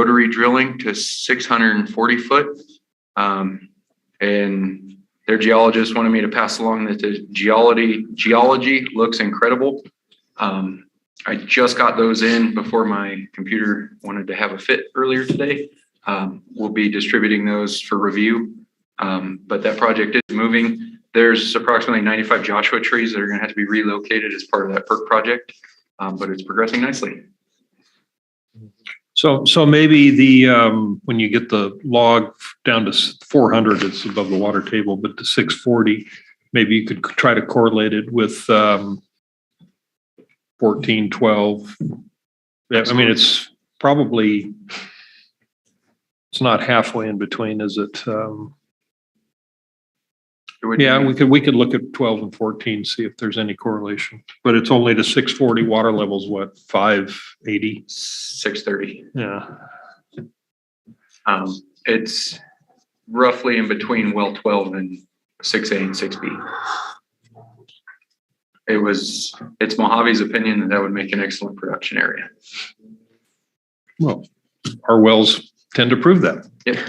rotary drilling to 640 foot. And their geologist wanted me to pass along that the geology looks incredible. I just got those in before my computer wanted to have a fit earlier today. We'll be distributing those for review. But that project is moving. There's approximately 95 Joshua trees that are going to have to be relocated as part of that PERC project, but it's progressing nicely. So maybe the when you get the log down to 400, it's above the water table, but to 640, maybe you could try to correlate it with 14, 12. I mean, it's probably, it's not halfway in between, is it? Yeah, we could look at 12 and 14, see if there's any correlation. But it's only to 640. Water level's what, 580? 630. Yeah. It's roughly in between well 12 and 6A and 6B. It's Mojave's opinion that would make an excellent production area. Well, our wells tend to prove that. Yeah.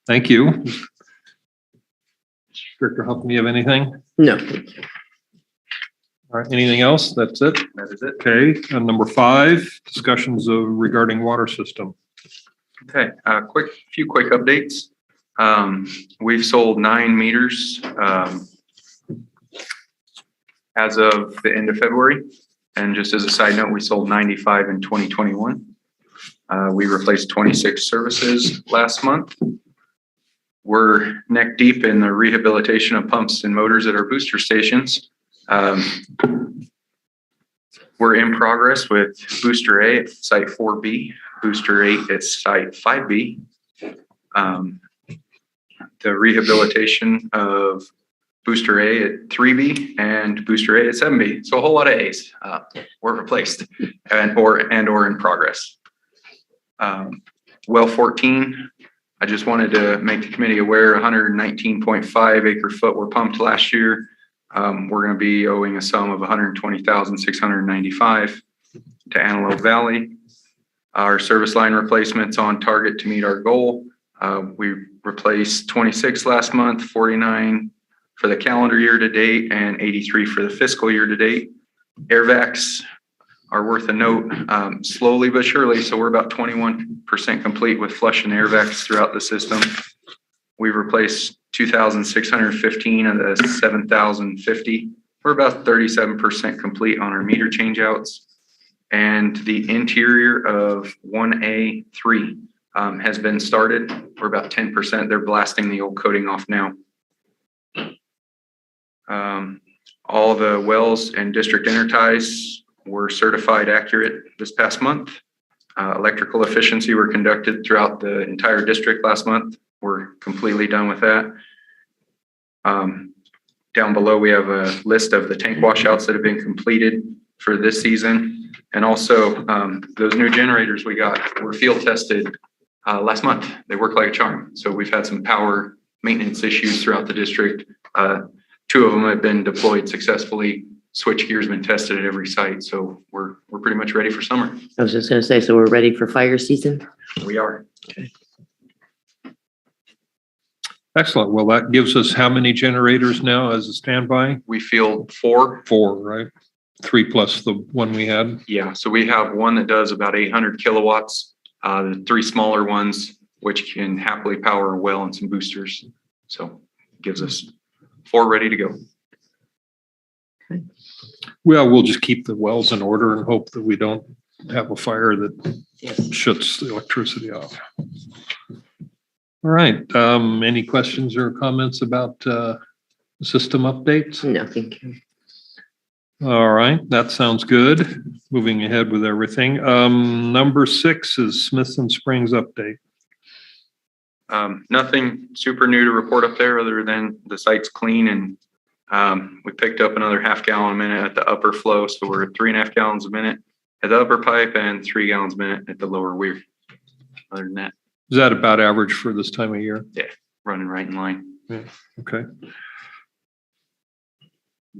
Thank you. Director Huffman, you have anything? No. All right, anything else? That's it? That is it. Okay, and number 5, discussions regarding water system. Okay, few quick updates. We've sold 9 meters as of the end of February. And just as a side note, we sold 95 in 2021. We replaced 26 services last month. We're neck deep in the rehabilitation of pumps and motors at our booster stations. We're in progress with Booster A at Site 4B, Booster 8 at Site 5B. The rehabilitation of Booster A at 3B and Booster A at 7B. So a whole lot of A's were replaced or in progress. Well 14. I just wanted to make the committee aware 119.5 acre foot were pumped last year. We're going to be owing a sum of $120,695 to Antelope Valley. Our service line replacements on target to meet our goal. We replaced 26 last month, 49 for the calendar year to date, and 83 for the fiscal year to date. Air vacs are worth a note, slowly but surely. So we're about 21% complete with flush and air vacs throughout the system. We've replaced 2,615 of the 7,050. We're about 37% complete on our meter changeouts. And the interior of 1A3 has been started. We're about 10%. They're blasting the old coating off now. All the wells and district interties were certified accurate this past month. Electrical efficiency were conducted throughout the entire district last month. We're completely done with that. Down below, we have a list of the tank washouts that have been completed for this season. And also those new generators we got were field tested last month. They work like a charm. So we've had some power maintenance issues throughout the district. 2 of them have been deployed successfully. Switch gear's been tested at every site, so we're pretty much ready for summer. I was just going to say, so we're ready for fire season? We are. Okay. Excellent. Well, that gives us how many generators now as a standby? We field 4. 4, right? 3 plus the one we had? Yeah, so we have one that does about 800 kilowatts, the 3 smaller ones, which can happily power a well and some boosters. So it gives us 4 ready to go. Okay. Well, we'll just keep the wells in order and hope that we don't have a fire that shuts the electricity off. All right. Any questions or comments about system updates? No, thank you. All right. That sounds good. Moving ahead with everything. Number 6 is Smith and Springs update. Nothing super new to report up there other than the site's clean, and we picked up another half gallon a minute at the upper flow. So we're at 3.5 gallons a minute at the upper pipe and 3 gallons a minute at the lower weir. Other than that. Is that about average for this time of year? Yeah, running right in line. Yeah. Okay.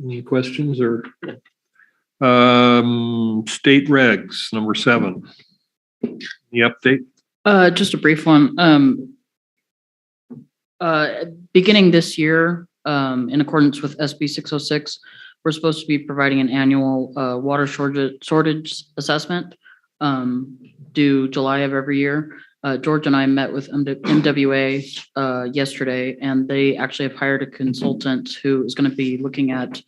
Any questions or state regs number 7? The update? Just a brief one. Beginning this year, in accordance with SB 606, we're supposed to be providing an annual water shortage assessment due July of every year. George and I met with MWA yesterday, and they actually have hired a consultant who is going to be looking at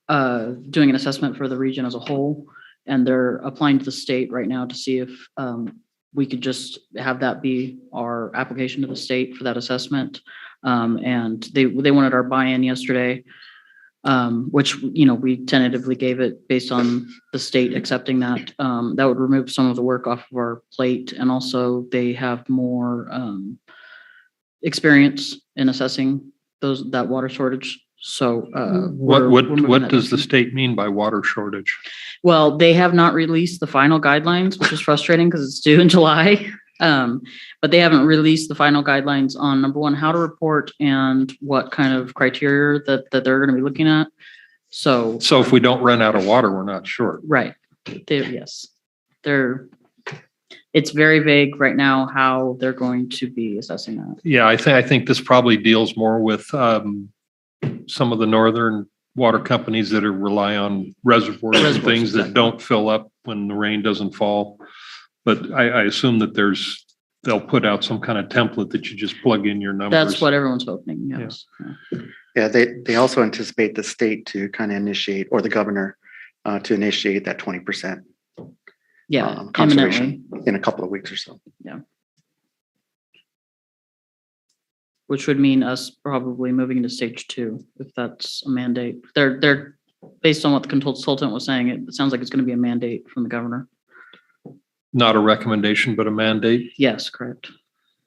doing an assessment for the region as a whole. And they're applying to the state right now to see if we could just have that be our application to the state for that assessment. And they wanted our buy-in yesterday, which, we tentatively gave it based on the state accepting that. That would remove some of the work off of our plate. And also they have more experience in assessing that water shortage. So what does the state mean by water shortage? Well, they have not released the final guidelines, which is frustrating because it's due in July. But they haven't released the final guidelines on, number one, how to report and what kind of criteria that they're going to be looking at. So if we don't run out of water, we're not short. Right. It's very vague right now how they're going to be assessing that. Yeah, I think this probably deals more with some of the northern water companies that rely on reservoirs and things that don't fill up when the rain doesn't fall. But I assume that they'll put out some kind of template that you just plug in your numbers. That's what everyone's hoping. Yes. Yeah, they also anticipate the state to kind of initiate, or the governor to initiate that 20%. Yeah, conservation in a couple of weeks or so. Yeah. Which would mean us probably moving into stage 2 if that's a mandate. They're based on what the consultant was saying. It sounds like it's going to be a mandate from the governor. Not a recommendation, but a mandate. Yes, correct.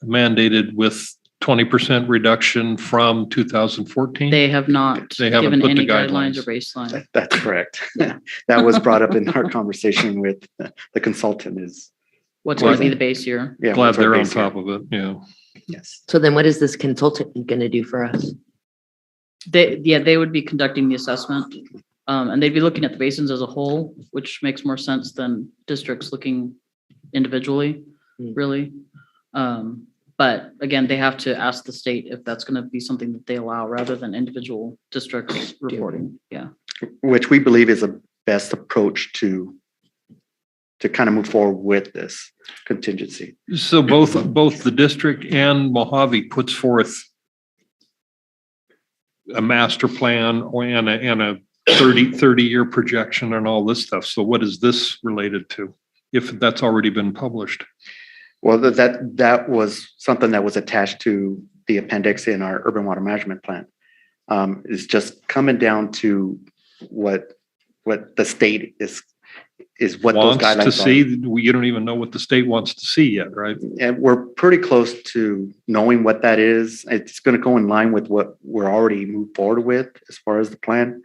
Mandated with 20% reduction from 2014. They have not given any guidelines or baseline. That's correct. Yeah. That was brought up in our conversation with the consultant. Is what's going to be the base year? Yeah, glad they're on top of it. Yeah. Yes. So then what is this consultant going to do for us? They would be conducting the assessment, and they'd be looking at the basins as a whole, which makes more sense than districts looking individually, really. But again, they have to ask the state if that's going to be something that they allow rather than individual districts reporting. Yeah. Which we believe is a best approach to kind of move forward with this contingency. So both the district and Mojave puts forth a master plan and a 30-year projection and all this stuff. So what is this related to, if that's already been published? Well, that was something that was attached to the appendix in our urban water management plan. It's just coming down to what the state is what those guidelines to see. You don't even know what the state wants to see yet, right? And we're pretty close to knowing what that is. It's going to go in line with what we're already moved forward with as far as the plan.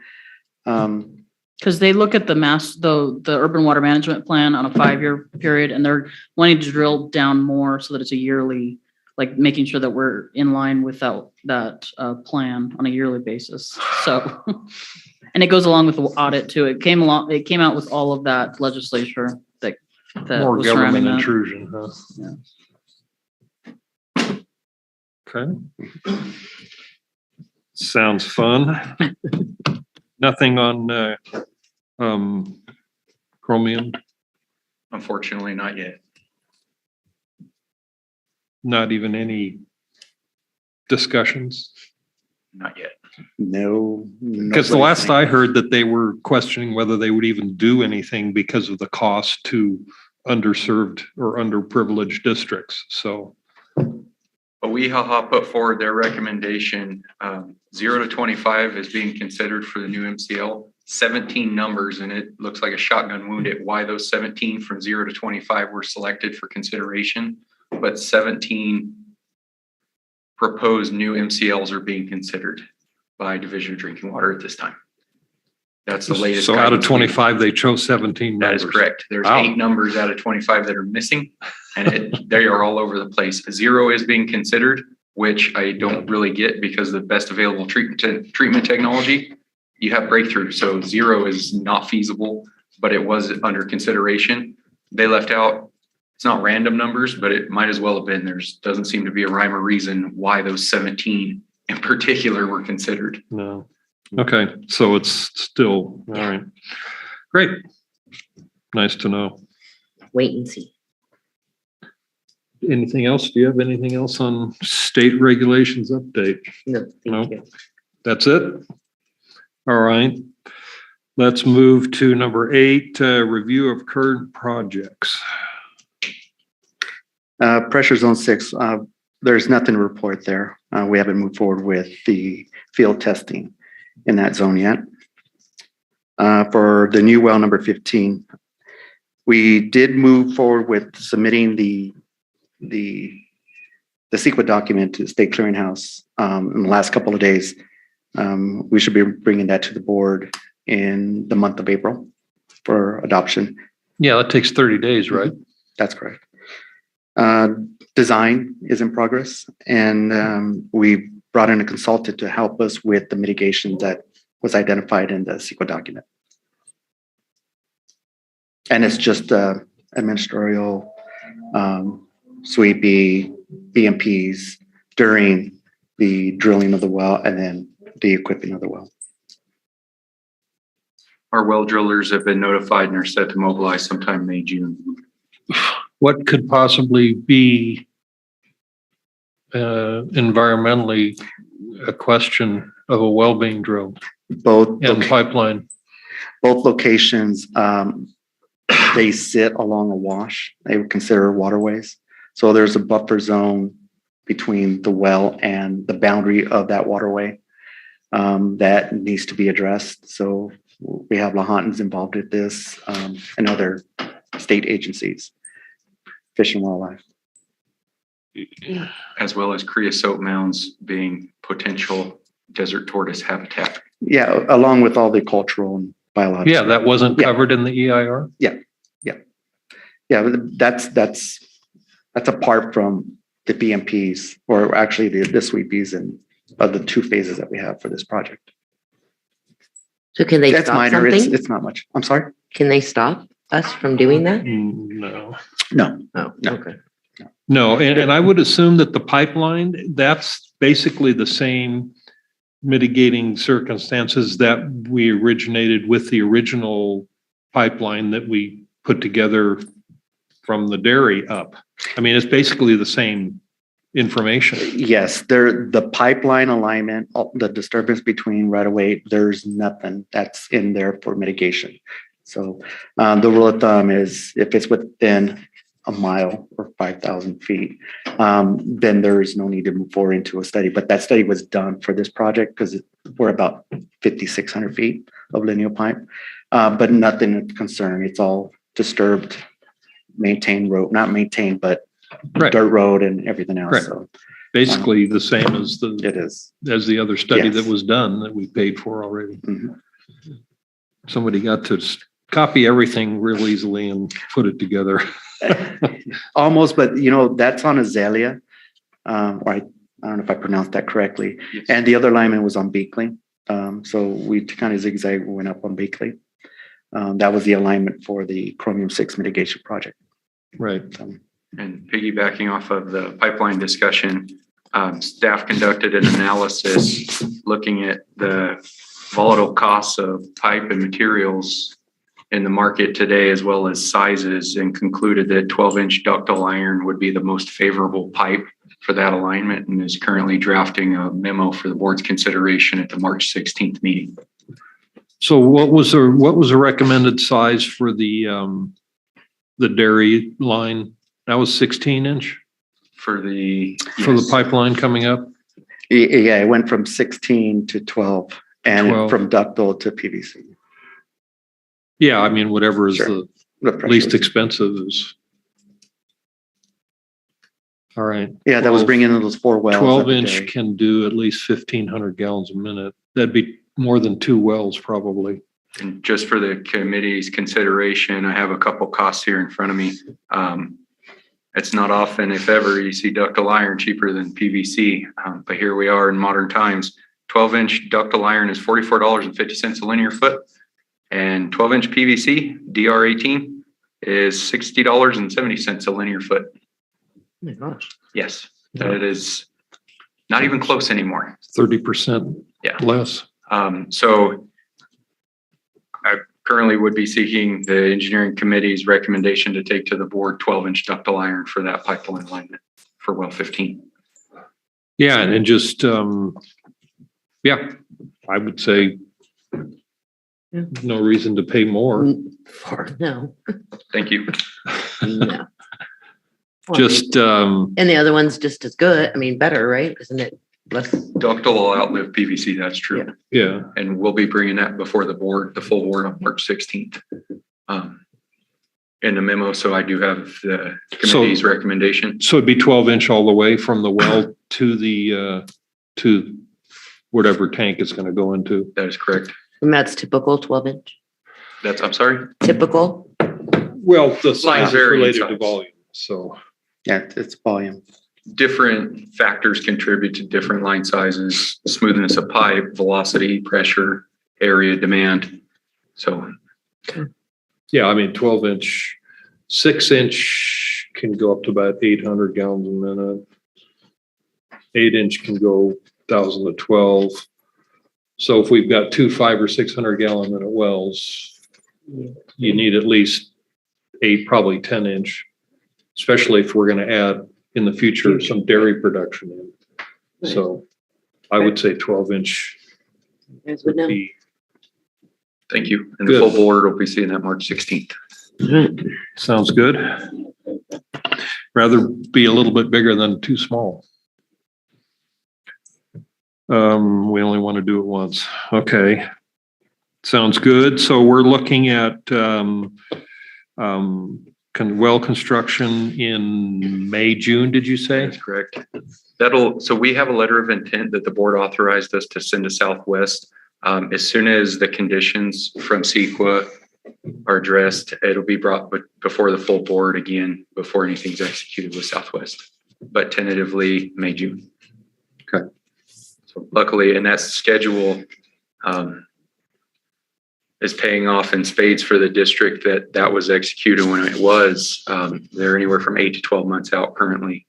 Because they look at the urban water management plan on a 5-year period, and they're wanting to drill down more so that it's a yearly, like making sure that we're in line with that plan on a yearly basis. So, and it goes along with the audit too. It came out with all of that legislature that more was government surrounding intrusion, huh? Yeah. Okay. Sounds fun. Nothing on chromium? Unfortunately, not yet. Not even any discussions? Not yet. No. Because the last I heard that they were questioning whether they would even do anything because of the cost to underserved or underprivileged districts. So. But WIHA put forward their recommendation. 0 to 25 is being considered for the new MCL. 17 numbers, and it looks like a shotgun wound at why those 17 from 0 to 25 were selected for consideration, but 17 proposed new MCLs are being considered by Division of Drinking Water at this time. That's the latest. So out of 25, they chose 17 That numbers. is correct. There's 8 numbers out of 25 that are missing, and they are all over the place. 0 is being considered, which I don't really get because the best available treatment technology, you have breakthrough. So 0 is not feasible, but it was under consideration. They left out it's not random numbers, but it might as well have been. Doesn't seem to be a rhyme or reason why those 17 in particular were considered. No. Okay, so it's still, all right. Great. Nice to know. Wait and see. Anything else? Do you have anything else on state regulations update? No, No. thank you. That's it? All right. Let's move to number 8, review of current projects. Pressure zone 6, there's nothing to report there. We haven't moved forward with the field testing in that zone yet. For the new well number 15, we did move forward with submitting the CEQA document to the state clearinghouse in the last couple of days. We should be bringing that to the board in the month of April for adoption. Yeah, that takes 30 days, right? That's correct. Design is in progress, and we brought in a consultant to help us with the mitigation that was identified in the CEQA document. And it's just administrative sweepy BMPs during the drilling of the well and then the equipping of the well. Our well drillers have been notified and are set to mobilize sometime May, June. What could possibly be environmentally a question of a well being drilled Both and pipeline? both locations, they sit along a wash. They would consider waterways. So there's a buffer zone between the well and the boundary of that waterway that needs to be addressed. So we have Lahontan's involved with this and other state agencies, Fish and Wildlife. As well as creosote mounds being potential desert tortoise habitat. Yeah, along with all the cultural and biological. Yeah, that wasn't covered in the EIR? Yeah, that's apart from the BMPs, or actually the sweepies and of the 2 phases that we have for this project. So can they That's stop minor. something? It's not much. I'm sorry. Can they stop us from doing that? No. No. Oh, No. okay. No, and I would assume that the pipeline, that's basically the same mitigating circumstances that we originated with the original pipeline that we put together from the dairy up. I mean, it's basically the same information. Yes, the pipeline alignment, the disturbance between right of way, there's nothing that's in there for mitigation. So the rule of thumb is if it's within a mile or 5,000 feet, then there is no need to move forward into a study. But that study was done for this project because we're about 5,600 feet of lineal pipe, but nothing of concern. It's all disturbed, maintained road, not maintained, but Right. dirt road and everything else. Right. So Basically the same as it is. the other study Yes. that was done that we paid for already. Mhm. Somebody got to copy everything real easily and put it together. Almost, but that's on Azalea. Or I don't know if I pronounced that correctly. Yes. And the other alignment was on Beakley. So we kind of zigzag went up on Beakley. That was the alignment for the chromium 6 mitigation project. Right. So, And piggybacking off of the pipeline discussion, staff conducted an analysis looking at the volatile costs of pipe and materials in the market today, as well as sizes, and concluded that 12-inch ductile iron would be the most favorable pipe for that alignment, and is currently drafting a memo for the board's consideration at the March 16th meeting. So what was the recommended size for the dairy line? That was 16-inch For the pipeline coming up? yeah, it went from 16 to 12 and 12. from ductile to PVC. Yeah, I mean, whatever is Sure. the The pressure least was- expensive is. All right. Yeah, that was 12 bringing in those 4 wells. 12-inch can do at least 1,500 gallons a minute. That'd be more than 2 wells probably. And just for the committee's consideration, I have a couple costs here in front of me. It's not often, if ever, you see ductile iron cheaper than PVC, but here we are in modern times. 12-inch ductile iron is $44.50 a linear foot, and 12-inch PVC, DR18, is $60.70 a linear foot. Oh my gosh. Yes, that is not even close anymore. 30% Yeah. less. So I currently would be seeking the engineering committee's recommendation to take to the board 12-inch ductile iron for that pipeline alignment for well 15. Yeah, and just, yeah, I would say Yeah. no reason to pay more. No, Thank you. no. Just, And the other one's just as good. I mean, better, right? Isn't it less? Ductile will outlive PVC, that's true. yeah, And we'll be bringing that before the board, the full board on March 16th. In the memo, so I do have the committee's recommendation. so it'd be 12-inch all the way from the well to the, to whatever tank it's gonna go into. That is correct. And that's typical 12-inch, That's, I'm sorry? typical. Well, the size is vary in related to size. volume, so. Yeah, it's volume. Different factors contribute to different line sizes, smoothness of pipe, velocity, pressure, area, demand. So Yeah, I mean, 12-inch, 6-inch can go up to about 800 gallons a minute. 8-inch can go 1,000 to 12. So if we've got two 500 or 600 gallon minute wells, you need at least 8, probably 10-inch, especially if we're going to add in the future some dairy production in. So I would say 12-inch You guys would would know. be. thank you. And the Good. full board will be seeing that March 16th. Sounds good. Rather be a little bit bigger than too small. We only want to do it once. Okay. Sounds good. So we're looking at well construction in May, June, did you say? That's correct. So we have a letter of intent that the board authorized us to send to Southwest. As soon as the conditions from CEQA are addressed, it'll be brought before the full board again, before anything's executed with Southwest, but tentatively May, June. Okay. So luckily, and that schedule is paying off in spades for the district that was executed when it was. They're anywhere from 8 to 12 months out currently.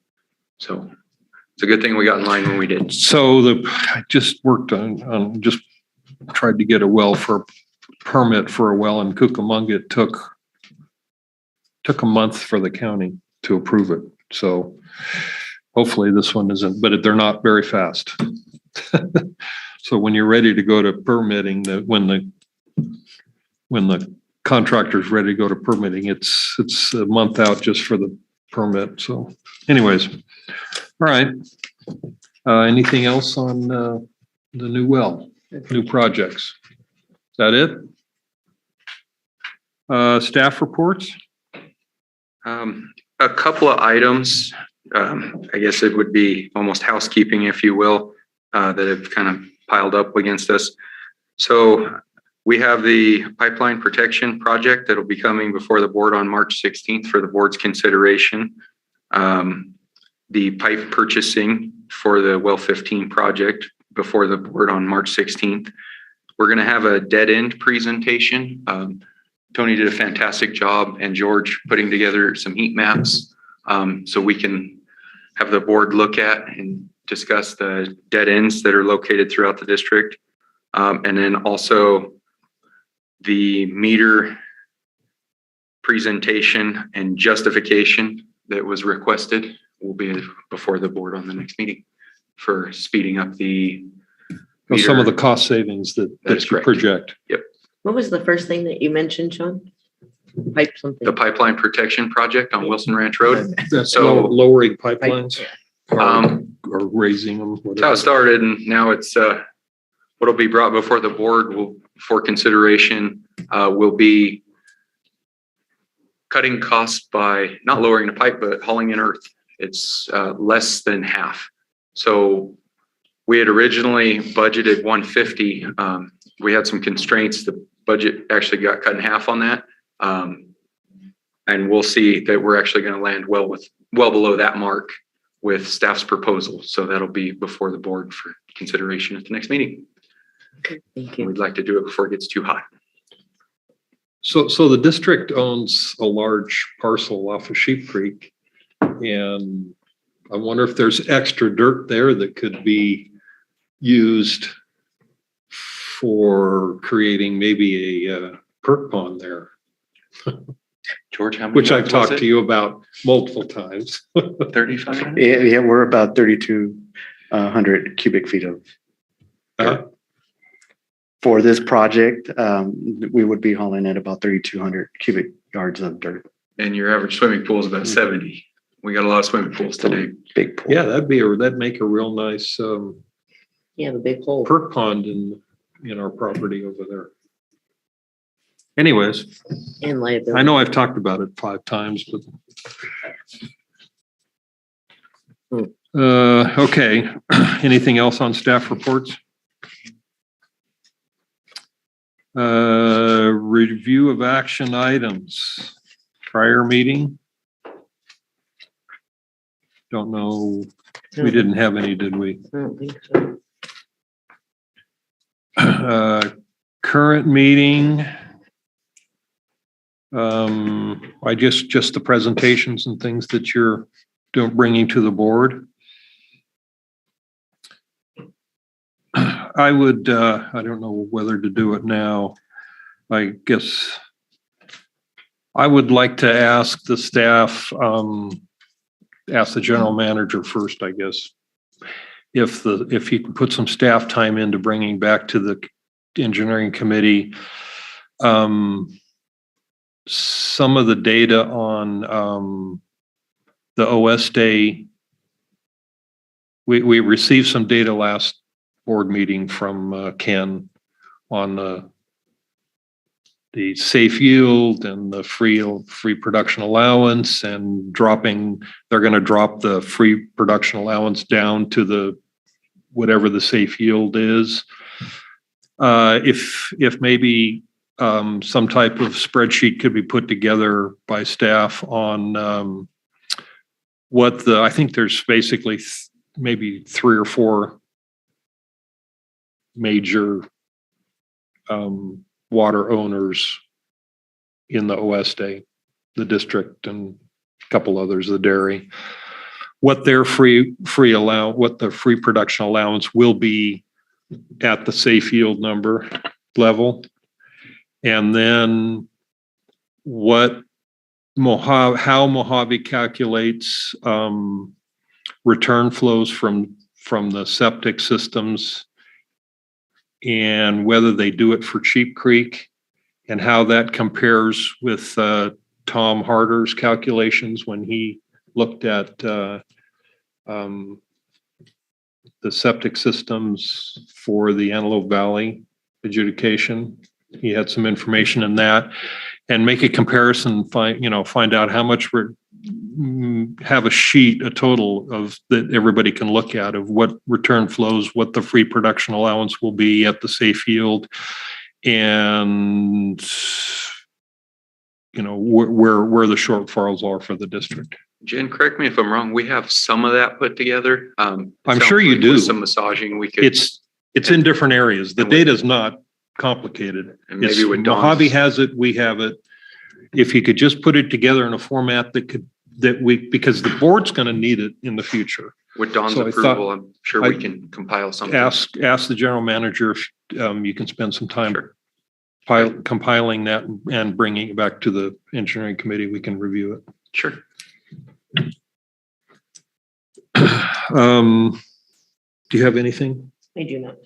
So it's a good thing we got in line when we did. So I just worked on just tried to get a well for permit for a well in Cucamonga. It took a month for the county to approve it. So hopefully this one isn't, but they're not very fast. So when you're ready to go to permitting, when the contractor's ready to go to permitting, it's a month out just for the permit. So anyways, all right. Anything else on the new well, new projects? Is that it? Staff reports? A couple of items, I guess it would be almost housekeeping, if you will, that have kind of piled up against us. So we have the pipeline protection project that'll be coming before the board on March 16th for the board's consideration. The pipe purchasing for the well 15 project before the board on March 16th. We're going to have a dead end presentation. Tony did a fantastic job, and George putting together some heat maps so we can have the board look at and discuss the dead ends that are located throughout the district. And then also the meter presentation and justification that was requested will be before the board on the next meeting for speeding up the meter. Some of the cost savings that is you correct. project. Yep. What was the first thing that you mentioned, Sean? Pipe something. The pipeline protection project on Wilson Ranch Road. That's So- lowering pipelines That's or raising them. how it Whatever. started, and now it's what'll be brought before the board for consideration will be cutting costs by not lowering the pipe, but hauling in earth. It's less than half. So we had originally budgeted 150. We had some constraints. The budget actually got cut in half on that. And we'll see that we're actually going to land well below that mark with staff's proposal. So that'll be before the board for consideration at the next meeting. Okay, thank you. We'd like to do it before it gets too hot. So the district owns a large parcel off of Sheep Creek. And I wonder if there's extra dirt there that could be used for creating maybe a perk pond there, George, how many? which I've talked to you about multiple times. 35? Yeah, we're about 3,200 cubic feet of Uh, for this project. We would be hauling at about 3,200 cubic yards of dirt. And your average swimming pool is about 70. We got a lot of swimming pools today. Big pool. Yeah, that'd make a real nice Yeah, the big hole. perk pond in our property over there. Anyways, And liability. I know I've talked about it 5 times, but. Okay, anything else on staff reports? Review of action items, prior meeting. Don't know, we didn't have any, did we? I don't think so. Current meeting. I just the presentations and things that you're bringing to the board. I would, I don't know whether to do it now. I guess I would like to ask the staff, ask the general manager first, I guess, if he can put some staff time into bringing back to the engineering committee some of the data on the OS day. We received some data last board meeting from Ken on the safe yield and the free production allowance, and they're going to drop the free production allowance down to the whatever the safe yield is. If maybe some type of spreadsheet could be put together by staff on I think there's basically maybe 3 or 4 major water owners in the OSD, the district, and a couple others, the dairy, what their what the free production allowance will be at the safe yield number level, and then how Mojave calculates return flows from the septic systems, and whether they do it for Sheep Creek, and how that compares with Tom Harder's calculations when he looked at the septic systems for the Antelope Valley adjudication. He had some information in that, and make a comparison, find out how much have a total of that everybody can look at of what return flows, what the free production allowance will be at the safe yield, and where the shortfalls are for the district. Jen, correct me if I'm wrong. We have some of that put together. I'm sure you do. With some massaging, we could. It's in different areas. The data is not complicated. And maybe with Mojave has it, we have it. If you could just put it together in a format because the board's going to need it in the future. With Don's approval, I'm sure we can compile something. Ask the general manager if you can spend some time compiling that and bringing it back to the engineering committee. We can review it. Sure. Do you have anything? I do not.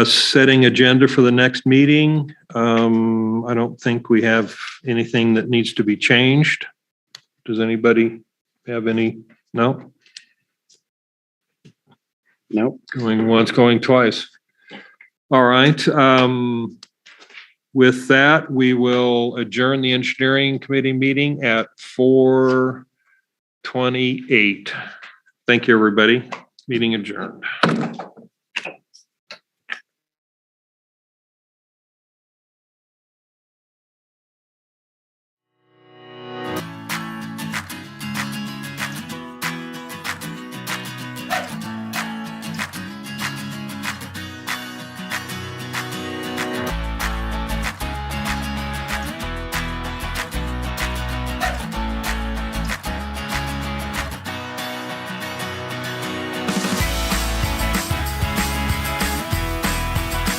Setting agenda for the next meeting. I don't think we have anything that needs to be changed. Does anybody have any? No? Nope. Going once, going twice. All right. With that, we will adjourn the engineering committee meeting at 4:28. Thank you, everybody. Meeting adjourned.